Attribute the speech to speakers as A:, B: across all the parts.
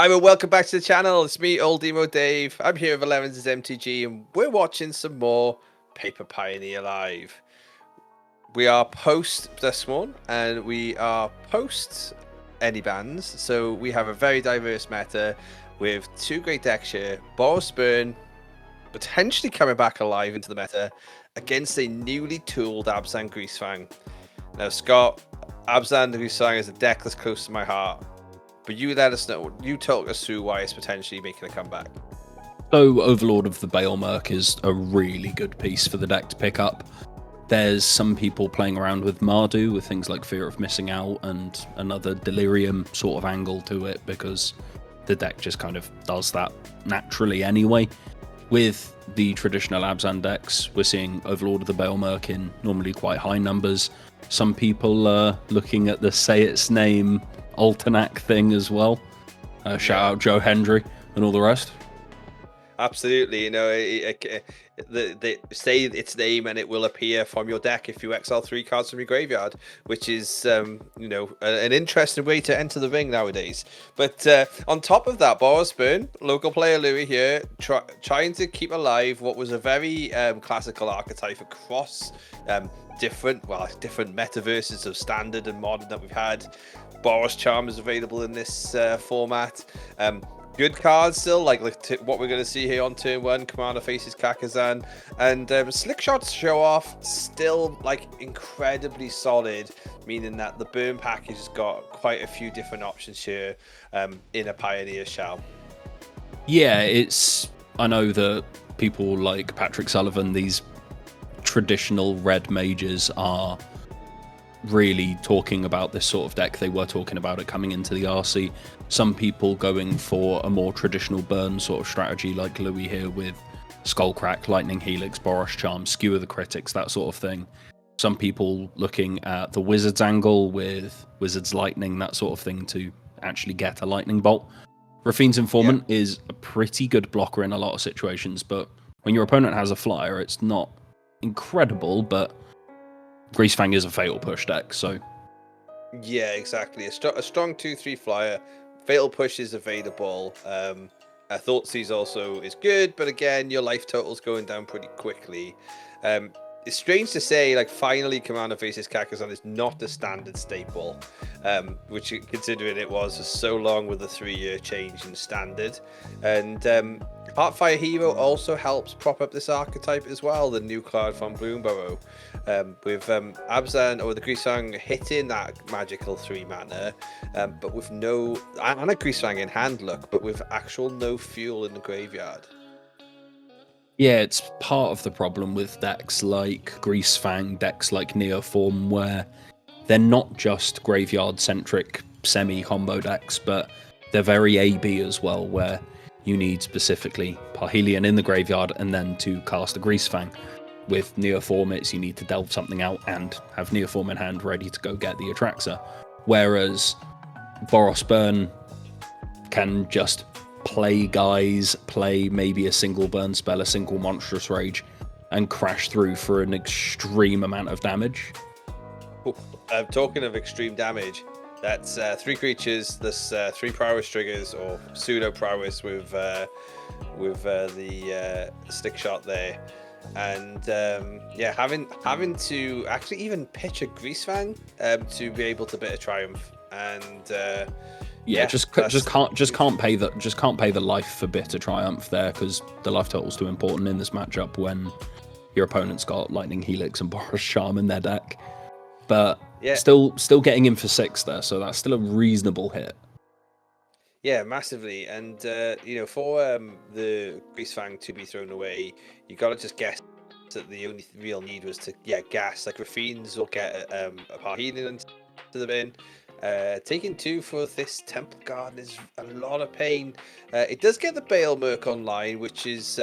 A: Hi, and welcome back to the channel. It's me, Old Emo Dave. I'm here with 11's MTG, and we're watching some more Paper Pioneer Live. We are post Duskmourn, and we are post any bans, so we have a very diverse meta with two great decks here. Boros potentially coming back alive into the meta against a newly tooled Abzan Greasefang. Now, Scott, Abzan Greasefang is a deck that's close to my heart. But you let us know, you talk us through why it's potentially making a comeback.
B: So Overlord of the Baelmerk is a really good piece for the deck to pick up. There's some people playing around with Mardu with things like Fear of Missing Out and another Delirium sort of angle to it because the deck just kind of does that naturally anyway. With the traditional Abzan decks, we're seeing Overlord of the Baelmerk in normally quite high numbers. Some people are looking at the Say Its Name Alternac thing as well. Shout out Joe Hendry and all the rest.
A: Absolutely, you know, they say its name and it will appear from your deck if you exile 3 cards from your graveyard, which is, you know, an interesting way to enter the ring nowadays. But on top of that, Boros, local player Louis here, trying to keep alive what was a very classical archetype across different metaverses of standard and modern that we've had. Boros Charm is available in this format. Good cards still, like what we're going to see here on turn 1. Commander faces Kakazan, and Slick Shots Show Off still like incredibly solid, meaning that the burn package has got quite a few different options here in a Pioneer shell.
B: Yeah, I know that people like Patrick Sullivan, these traditional red mages, are really talking about this sort of deck. They were talking about it coming into the RC. Some people going for a more traditional burn sort of strategy like Louis here with Skullcrack, Lightning Helix, Boros Charm, Skewer the Critics, that sort of thing. Some people looking at the Wizards angle with Wizards Lightning, that sort of thing to actually get a Lightning Bolt. Rafine's Informant is a pretty good blocker in a lot of situations, but when your opponent has a flyer, it's not incredible, but Greasefang is a Fatal Push deck, so...
A: Yeah, exactly. A strong 2/3 flyer. Fatal Push is available. Thoughtseize also is good, but again, your life total's going down pretty quickly. It's strange to say, like, finally Commander faces Kakazan is not a standard staple, which, considering it was so long with a 3-year change in standard. And Heartfire Hero also helps prop up this archetype as well, the new card from Bloomburrow. With Abzan or the Greasefang hitting that magical 3 mana, but with no, and a Greasefang in hand, but with actual no fuel in the graveyard.
B: Yeah, it's part of the problem with decks like Greasefang, decks like Neoform, where they're not just graveyard-centric semi-combo decks, but they're very AB as well, where you need specifically Parhelion in the graveyard and then to cast a Greasefang. With Neoform, you need to delve something out and have Neoform in hand ready to go get the Atraxa. Whereas Boros Burn can just play guys, play maybe a single burn spell, a single monstrous rage, and crash through for an extreme amount of damage.
A: Talking of extreme damage, that's 3 creatures, there's 3 prowess triggers, or pseudo prowess with the stick shot there. And yeah, having to actually even pitch a Greasefang to be able to bit a Triumph, and
B: just can't pay the life for Bitter Triumph there, because the life total's too important in this matchup when your opponent's got Lightning Helix and Boros Charm in their deck. But yeah, still getting in for 6 there, so that's still a reasonable hit.
A: Yeah, massively. And you know, for the Greasefang to be thrown away, you gotta just guess that the only real need was to gas. Like Rafines will get a Parhelion into the bin. Taking 2 for this Temple Garden is a lot of pain. It does get the Baelmerk online, which is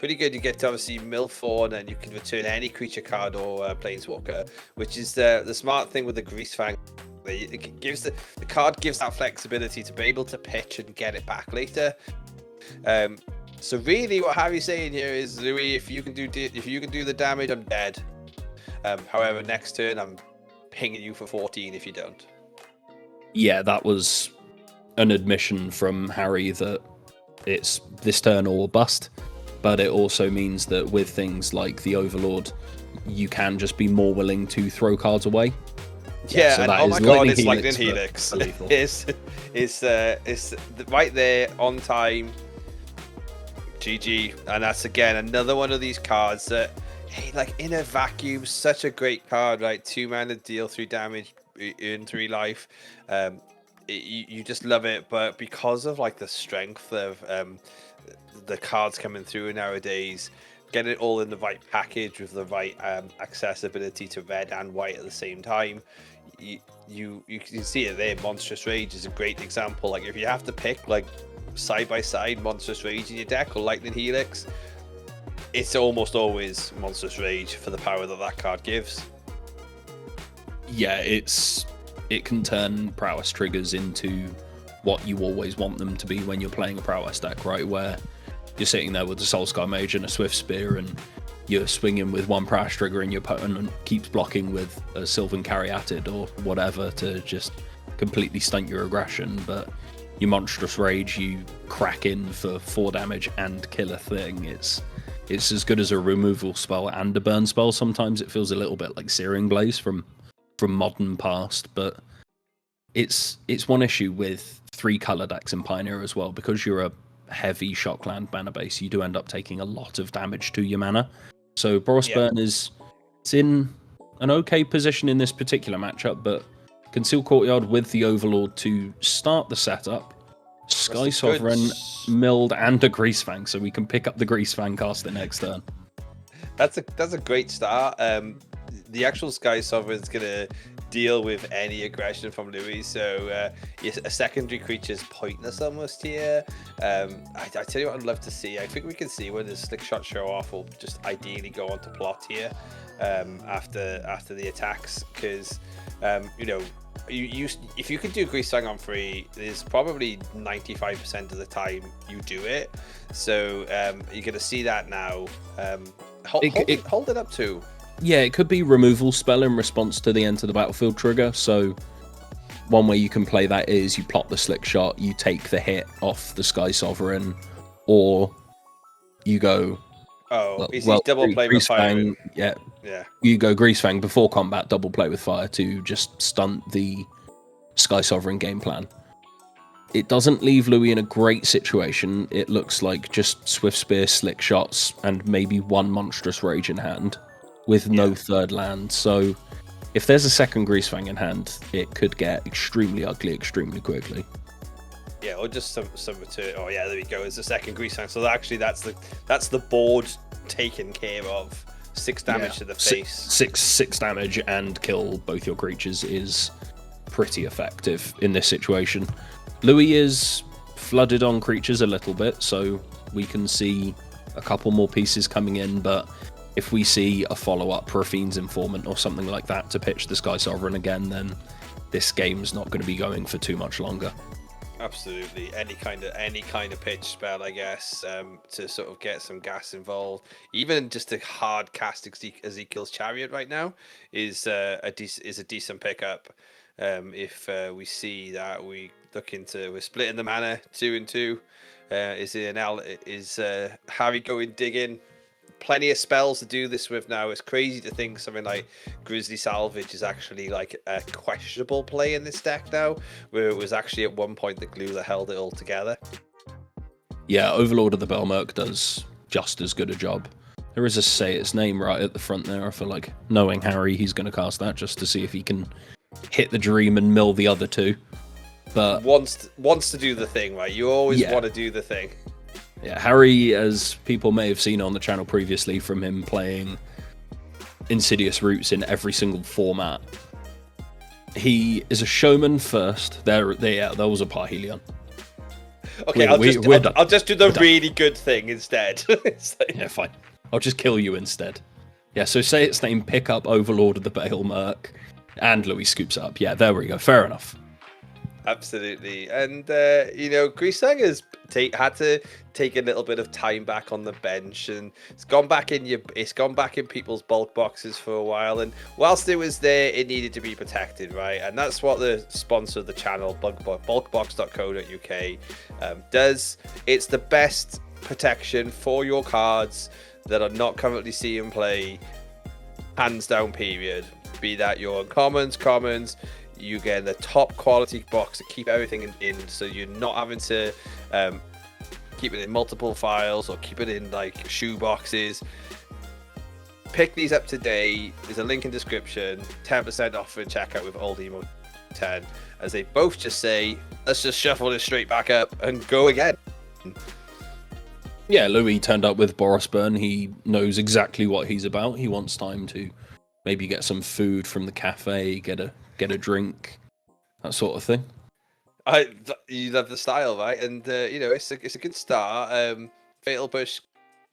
A: pretty good. You get to obviously Milthorn, and you can return any creature card or Planeswalker, which is the smart thing with the Greasefang. It gives the card gives that flexibility to be able to pitch and get it back later. So really, what Harry's saying here is, Louis, if you can do the damage, I'm dead. However, next turn I'm pinging you for 14 if you don't.
B: Yeah, that was an admission from Harry that it's this turn or bust, but it also means that with things like the Overlord, you can just be more willing to throw cards away.
A: Yeah,
B: so
A: and
B: that
A: oh
B: is
A: my god, it's
B: Lightning
A: Lightning
B: Helix
A: Helix. It's right there on time. GG, and that's again another one of these cards that, hey, like in a vacuum, such a great card, right? 2 mana, deal 3 damage, earn 3 life. You just love it, but because of like the strength of the cards coming through nowadays, get it all in the right package with the right accessibility to red and white at the same time. You can see it there. Monstrous Rage is a great example. Like if you have to pick like side by side Monstrous Rage in your deck or Lightning Helix, it's almost always Monstrous Rage for the power that card gives.
B: Yeah, it can turn prowess triggers into what you always want them to be when you're playing a prowess deck, right? Where you're sitting there with the Soulsky Mage and a Swift Spear, and you're swinging with 1 prowess trigger, and your opponent keeps blocking with a Sylvan Caryatid or whatever to just completely stunt your aggression. But your Monstrous Rage, you crack in for 4 damage and kill a thing. It's as good as a removal spell and a burn spell. Sometimes it feels a little bit like Searing Blaze from modern past, but it's one issue with 3 color decks in Pioneer as well. Because you're a heavy Shockland mana base, you do end up taking a lot of damage to your mana. So Boros Burn it's in an okay position in this particular matchup, but Concealed Courtyard with the Overlord to start the setup, Sky Sovereign, Milled, and a Greasefang, so we can pick up the Greasefang caster next turn.
A: That's a great start. The actual Sky Sovereign is going to deal with any aggression from Louis, so a secondary creature is pointless almost here. I tell you what I'd love to see. I think we can see when the Slick Shot show off, will just ideally go on to plot here after the attacks, because you know, if you could do Greasefang on free, there's probably 95% of the time you do it. So you're going to see that now. Hold it up too.
B: Yeah, it could be removal spell in response to the enter the battlefield trigger. So one way you can play that is you plot the Slick Shot, you take the hit off the Sky Sovereign, or you go...
A: Oh, he's double play with fire.
B: Yeah. You go Greasefang before combat, double play with fire to just stunt the Sky Sovereign game plan. It doesn't leave Louis in a great situation. It looks like just Swift Spear, Slick Shots, and maybe 1 Monstrous Rage in hand, with no third land. So if there's a second Greasefang in hand, it could get extremely ugly extremely quickly.
A: Yeah, or just some return. Oh yeah, there we go. It's the second Greasefang. So actually, that's the board taken care of. 6 damage to the face.
B: Six damage and kill both your creatures is pretty effective in this situation. Louis is flooded on creatures a little bit, so we can see a couple more pieces coming in. But if we see a follow-up for a Fiend's Informant or something like that to pitch the Sky Sovereign again, then this game's not going to be going for too much longer.
A: Absolutely, any kind of pitch spell, I guess, to sort of get some gas involved. Even just a hard cast Ezekiel's Chariot right now is a decent pickup. If we see that we're splitting the mana 2 and 2. Is Harry going digging? Plenty of spells to do this with now. It's crazy to think something like Grizzly Salvage is actually like a questionable play in this deck now, where it was actually at one point the glue that held it all together.
B: Yeah, Overlord of the Belmerk does just as good a job. There is a say its name right at the front there. I feel like knowing Harry, he's going to cast that just to see if he can hit the dream and mill the other 2. But
A: wants to do the thing, right? You always want to do the thing.
B: Yeah, Harry, as people may have seen on the channel previously from him playing Insidious Roots in every single format, he is a showman first. There was a Parhelion.
A: Okay, I'll just do the really good thing instead.
B: Yeah, fine. I'll just kill you instead. Yeah, so say its name, pick up Overlord of the Balemerk, and Louis scoops up. Yeah, there we go. Fair enough.
A: Absolutely, and Greasefang has had to take a little bit of time back on the bench, and it's gone back in people's bulk boxes for a while. And whilst it was there, it needed to be protected, right? And that's what the sponsor of the channel, bulkbox.co.uk, does. It's the best protection for your cards that are not currently seeing play, hands down. Period. Be that your uncommons, commons. You get the top quality box to keep everything in, so you're not having to keep it in multiple files or keep it in like shoe boxes. Pick these up today. There's a link in description. 10% off in checkout with Old Emo 10, as they both just say, let's just shuffle this straight back up and go again.
B: Yeah, Louis turned up with Boros Burn. He knows exactly what he's about. He wants time to maybe get some food from the cafe, get a drink, that sort of thing.
A: You love the style, right? And it's a good start. Fatal Push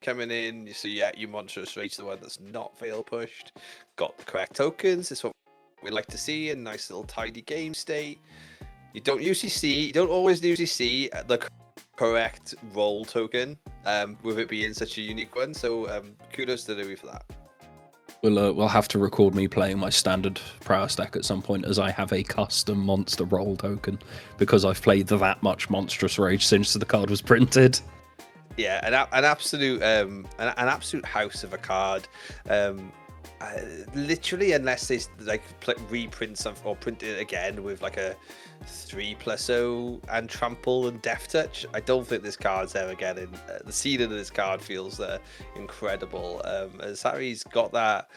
A: coming in, so yeah, you Monstrous Rage, the one that's not fatal pushed, got the correct tokens. It's what we like to see, a nice little tidy game state. You don't always usually see the correct roll token, with it being such a unique one. So kudos to Louis for that.
B: We'll have to record me playing my standard prowess deck at some point, as I have a custom monster roll token because I've played that much Monstrous Rage since the card was printed.
A: Yeah, an absolute house of a card. Literally, unless they like reprint something or print it again with like a 3+0 and trample and death touch, I don't think this card's ever getting. The ceiling of this card feels incredible. As Harry's got that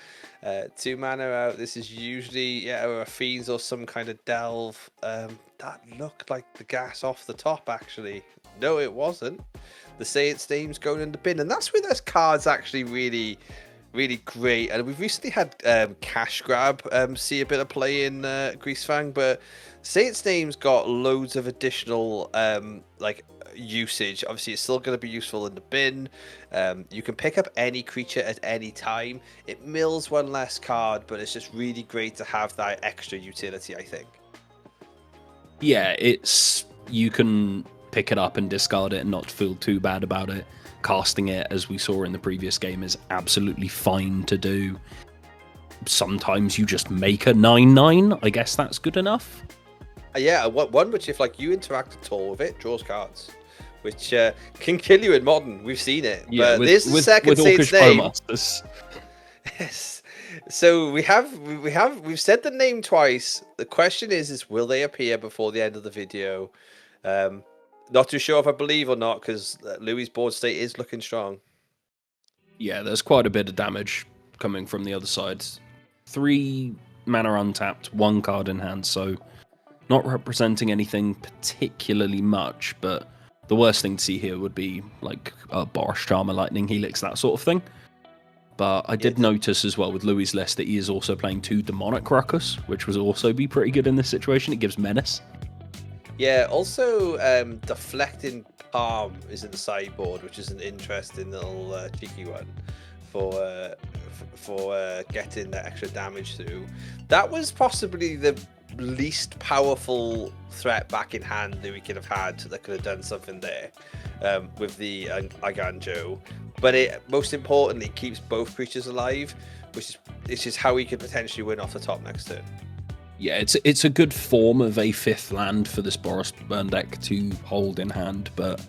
A: 2 mana out, this is usually a Fiends or some kind of delve. That looked like the gas off the top, actually. No, it wasn't. The Say Its Name's going in the bin, and that's where this card's actually really great. And we've recently had Cash Grab see a bit of play in Greasefang, but Say Its Name's got loads of additional usage. Obviously, it's still going to be useful in the bin. You can pick up any creature at any time. It mills one less card, but it's just really great to have that extra utility, I think.
B: Yeah, you can pick it up and discard it and not feel too bad about it. Casting it, as we saw in the previous game, is absolutely fine to do. Sometimes you just make a 9/9. I guess that's good enough.
A: Yeah, one which if you interact at all with it, draws cards, which can kill you in Modern. We've seen it.
B: Yeah,
A: but there's the second Say Its Name. Yes. So we've said the name twice. The question is will they appear before the end of the video? Not too sure if I believe or not, because Louis' board state is looking strong.
B: Yeah, there's quite a bit of damage coming from the other side. 3 mana untapped, 1 card in hand, so not representing anything particularly much, but the worst thing to see here would be like a Boros Charmer, Lightning Helix, that sort of thing. But I did notice as well with Louis' list that he is also playing 2 Demonic Ruckus, which would also be pretty good in this situation. It gives menace.
A: Yeah, also Deflecting Palm is in the sideboard, which is an interesting little cheeky one for getting that extra damage through. That was possibly the least powerful threat back in hand that we could have had that could have done something there with the Aganjo. But it most importantly keeps both creatures alive, which is how we could potentially win off the top next turn.
B: Yeah, it's a good form of a 5th land for this Boros Burn deck to hold in hand, but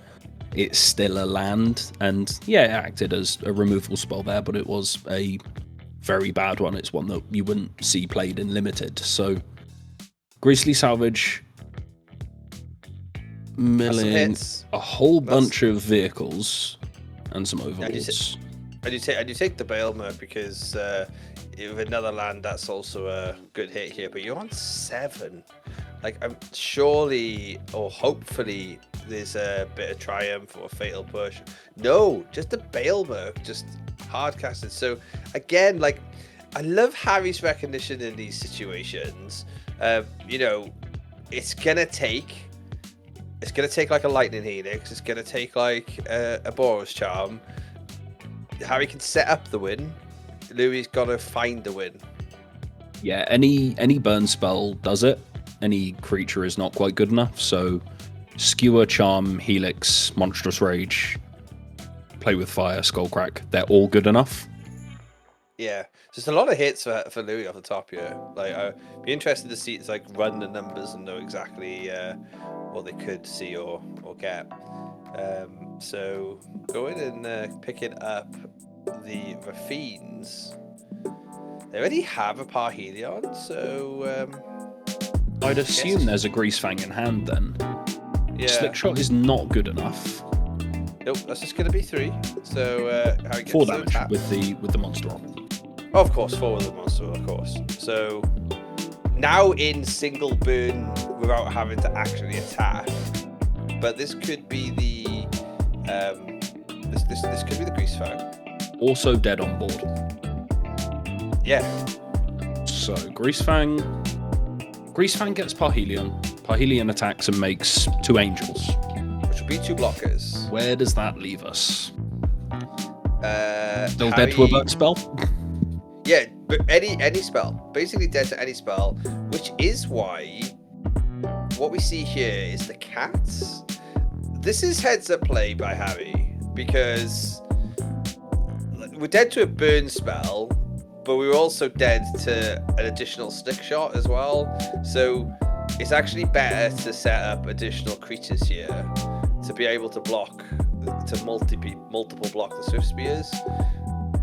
B: it's still a land. And yeah, it acted as a removal spell there, but it was a very bad one. It's one that you wouldn't see played in Limited. So Grizzly Salvage milling a whole bunch of vehicles and some overlords.
A: I do take the Bailmer because with another land that's also a good hit here, but you're on 7. I'm surely or hopefully there's a bit of triumph or a fatal push. No, just a Bailmer, just hard casted. So again, I love Harry's recognition in these situations. It's gonna take like a Lightning Helix. It's gonna take like a Boros Charm. Harry can set up the win. Louis got to find the win.
B: Yeah, any burn spell does it. any creature is not quite good enough. So Skewer, Charm, Helix, Monstrous Rage, Play with Fire, Skullcrack, they're all good enough.
A: Yeah, just a lot of hits for Louis off the top here. Like, I'd be interested to see like run the numbers and know exactly what they could see or get. So go in and picking up the Fiends. They already have a Parhelion, so
B: I'd assume there's a Greasefang in hand then.
A: yeah.
B: Slickshot is not good enough.
A: Nope, that's just going to be 3. So how it gets
B: 4
A: to
B: damage
A: attack.
B: with the monster on.
A: Oh, of course, 4 with the monster, of course. So now in single burn without having to actually attack. But this could be the this could be the Greasefang.
B: Also dead on board.
A: Yeah.
B: So Greasefang gets Parhelion. Parhelion attacks and makes 2 angels.
A: Which will be 2 blockers.
B: Where does that leave us? Still
A: Harry...
B: dead to a burn spell?
A: Yeah, but any spell. Basically dead to any spell, which is why what we see here is the cats. This is heads up play by Harry, because we're dead to a burn spell, but we were also dead to an additional stick shot as well. So it's actually better to set up additional creatures here to be able to block, to multiple block the Swift Spears.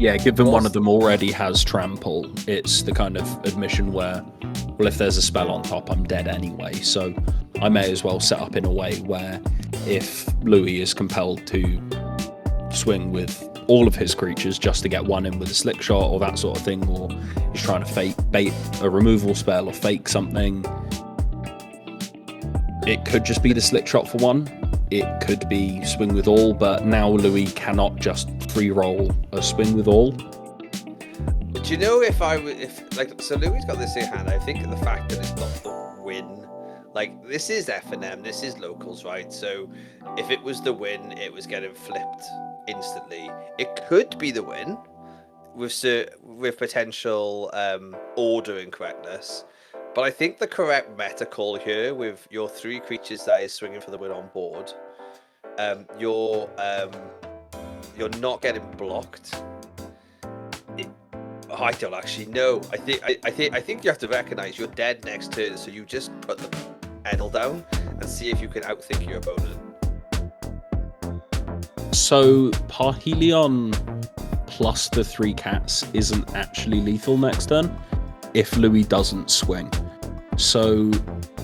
B: Yeah, given one of them already has trample, it's the kind of admission where, well, if there's a spell on top, I'm dead anyway. So I may as well set up in a way where if Louis is compelled to swing with all of his creatures just to get one in with a slick shot or that sort of thing, or he's trying to bait a removal spell or fake something, it could just be the slick shot for 1. It could be swing with all, but now Louis cannot just free roll a swing with all.
A: Do you know so Louis got this in hand? I think the fact that it's not the win, like this is F&M, this is locals, right? So if it was the win, it was getting flipped instantly. It could be the win with potential order incorrectness. But I think the correct meta call here with your 3 creatures that is swinging for the win on board, you're not getting blocked. I don't actually know. I think you have to recognize you're dead next turn, so you just put the pedal down and see if you can outthink your opponent.
B: So Parhelion plus the 3 cats isn't actually lethal next turn if Louis doesn't swing. So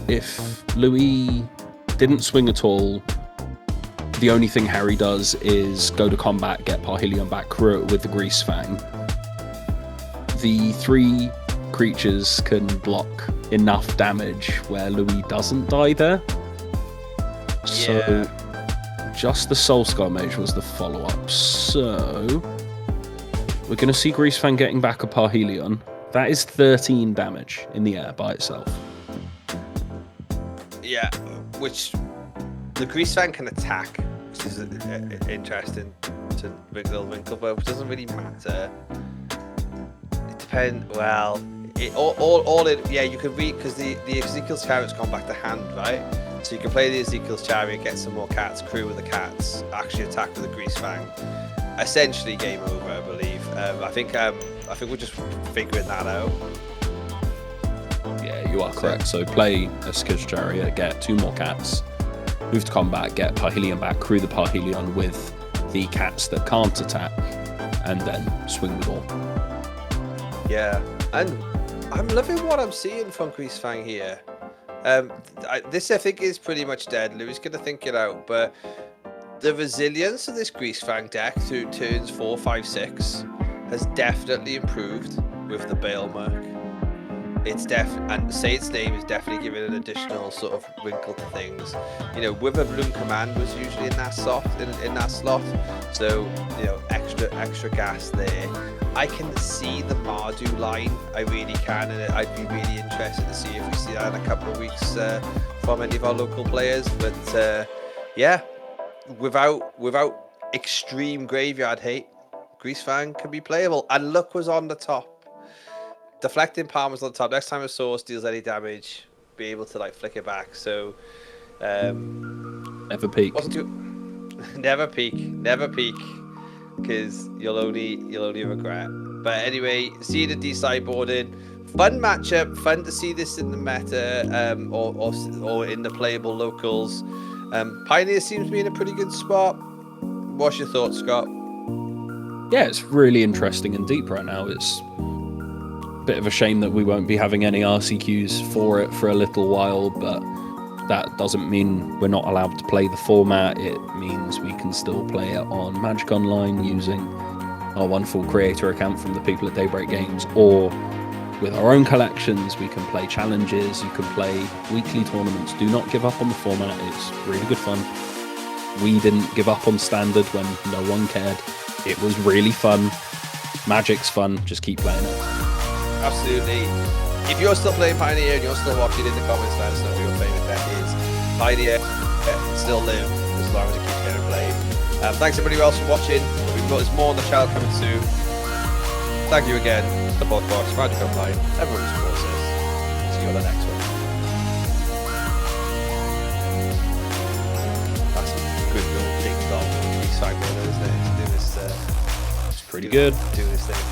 B: if Louis didn't swing at all, the only thing Harry does is go to combat, get Parhelion back, crew it with the Greasefang. The 3 creatures can block enough damage where Louis doesn't die there. So just the Soulscar Mage was the follow-up. So we're going to see Greasefang getting back a Parhelion. That is 13 damage in the air by itself. Yeah,
A: which the Greasefang can attack, which is interesting to little wrinkle, but which doesn't really matter. It depends. Well, you can read because the Ezekiel's Chariot's gone back to hand, right? So you can play the Ezekiel's Chariot, get some more cats, crew with the cats, actually attack with the Greasefang. Essentially, game over, I believe. I think we're just figuring that out.
B: Yeah, you are correct. So play Ezekiel's Chariot, get 2 more cats, move to combat, get Parhelion back, crew the Parhelion with the cats that can't attack, and then swing with all.
A: Yeah, and I'm loving what I'm seeing from Greasefang here. This I think is pretty much dead. Louis gonna think it out, but the resilience of this Greasefang deck through turns 4, 5, 6 has definitely improved with the Bale Merc. It's and say its name is definitely giving an additional sort of wrinkle to things. You know, Wither Bloom Command was usually in that slot, so you know, extra gas there. I can see the Mardu line, I really can, and I'd be really interested to see if we see that in a couple of weeks from any of our local players. But yeah, without extreme graveyard hate, Greasefang can be playable. And luck was on the top. Deflecting Palm was on the top. Next time a source deals any damage, be able to like flick it back. So
B: Never peak.
A: Never peak, because you'll only regret. But anyway, seeing the D sideboarding, fun matchup, fun to see this in the meta, or in the playable locals. Pioneer seems to be in a pretty good spot. What's your thoughts, Scott?
B: Yeah, it's really interesting and deep right now. It's a bit of a shame that we won't be having any RCQs for it for a little while, but that doesn't mean we're not allowed to play the format. It means we can still play it on Magic Online using our wonderful creator account from the people at Daybreak Games, or with our own collections. We can play challenges, you can play weekly tournaments. Do not give up on the format, it's really good fun. We didn't give up on Standard when no one cared. It was really fun. Magic's fun, just keep playing it.
A: Absolutely. If you're still playing Pioneer and you're still watching, in the comments, let us know what your favourite deck is. Pioneer can still live as long as it keeps getting played. Thanks everybody else for watching. There's more on the channel coming soon. Thank you again. The Box, Magic Online, everyone who supports us. See you on the next one. That's a good little ding dong sideboard, isn't it? To do this.
B: It's pretty good.
A: Do this thing.